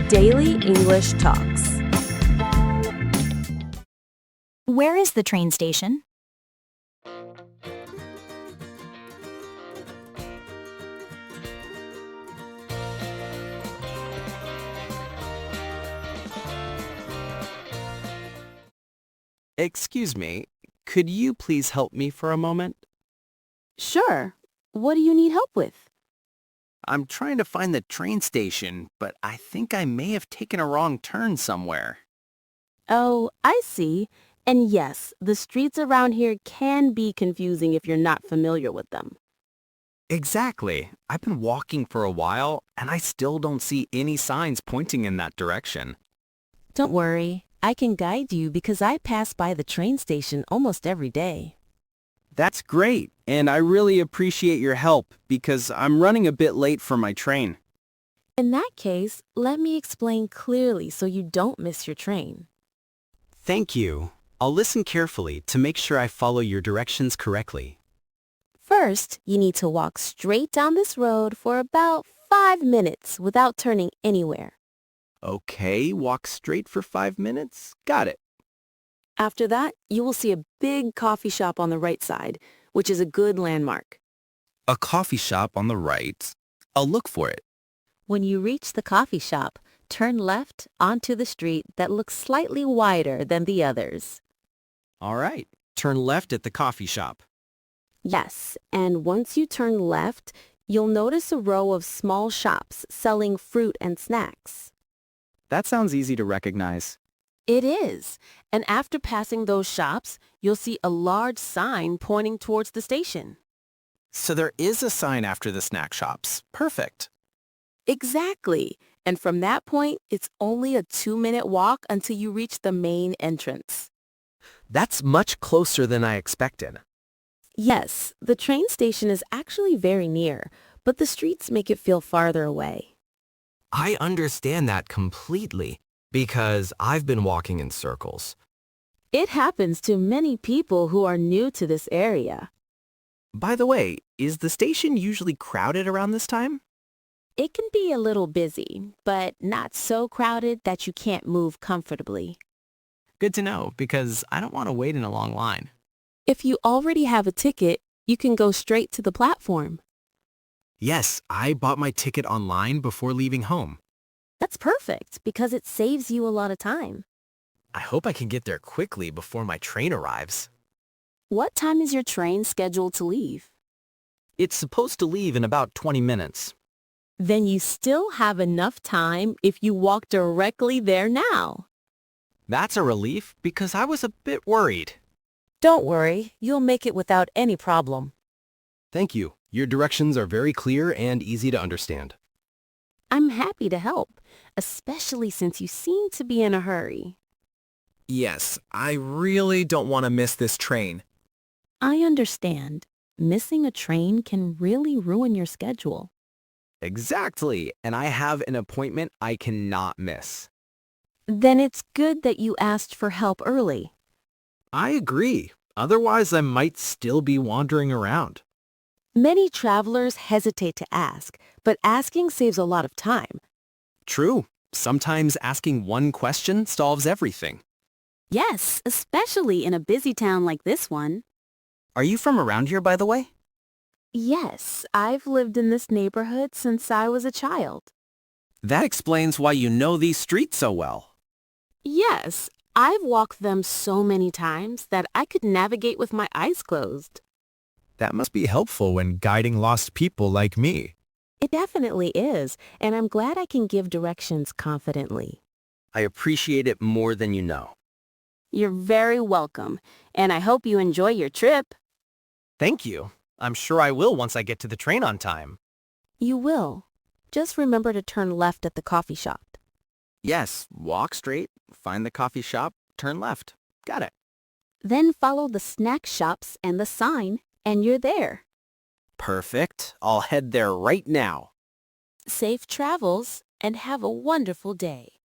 Daily English Talks. Where is the train station? Excuse me, could you please help me for a moment? Sure. What do you need help with? I'm trying to find the train station, but I think I may have taken a wrong turn somewhere. Oh, I see. And yes, the streets around here can be confusing if you're not familiar with them. Exactly. I've been walking for a while, and I still don't see any signs pointing in that direction. Don't worry, I can guide you because I pass by the train station almost every day. That's great, and I really appreciate your help because I'm running a bit late for my train. In that case, let me explain clearly so you don't miss your train. Thank you. I'll listen carefully to make sure I follow your directions correctly. First, you need to walk straight down this road for about 5 minutes without turning anywhere. Okay, walk straight for 5 minutes. Got it. After that, you will see a big coffee shop on the right side, which is a good landmark. A coffee shop on the right. I'll look for it. When you reach the coffee shop, turn left onto the street that looks slightly wider than the others. All right. Turn left at the coffee shop. Yes, and once you turn left, you'll notice a row of small shops selling fruit and snacks. That sounds easy to recognize. It is. And after passing those shops, you'll see a large sign pointing towards the station. So there is a sign after the snack shops. Perfect. Exactly. And from that point, it's only a 2-minute walk until you reach the main entrance. That's much closer than I expected. Yes, the train station is actually very near, but the streets make it feel farther away. I understand that completely because I've been walking in circles. It happens to many people who are new to this area. By the way, is the station usually crowded around this time? It can be a little busy, but not so crowded that you can't move comfortably. Good to know because I don't want to wait in a long line. If you already have a ticket, you can go straight to the platform. Yes, I bought my ticket online before leaving home. That's perfect because it saves you a lot of time. I hope I can get there quickly before my train arrives. What time is your train scheduled to leave? It's supposed to leave in about 20 minutes. Then you still have enough time if you walk directly there now. That's a relief because I was a bit worried. Don't worry, you'll make it without any problem. Thank you. Your directions are very clear and easy to understand. I'm happy to help, especially since you seem to be in a hurry. Yes, I really don't want to miss this train. I understand. Missing a train can really ruin your schedule. Exactly, and I have an appointment I cannot miss. Then it's good that you asked for help early. I agree. Otherwise, I might still be wandering around. Many travelers hesitate to ask, but asking saves a lot of time. True. Sometimes asking one question solves everything. Yes, especially in a busy town like this one. Are you from around here, by the way? Yes, I've lived in this neighborhood since I was a child. That explains why you know these streets so well. Yes, I've walked them so many times that I could navigate with my eyes closed. That must be helpful when guiding lost people like me. It definitely is, and I'm glad I can give directions confidently. I appreciate it more than you know. You're very welcome, and I hope you enjoy your trip. Thank you. I'm sure I will once I get to the train on time. You will. Just remember to turn left at the coffee shop. Yes, walk straight, find the coffee shop, turn left. Got it. Then follow the snack shops and the sign, and you're there. Perfect. I'll head there right now. Safe travels, and have a wonderful day.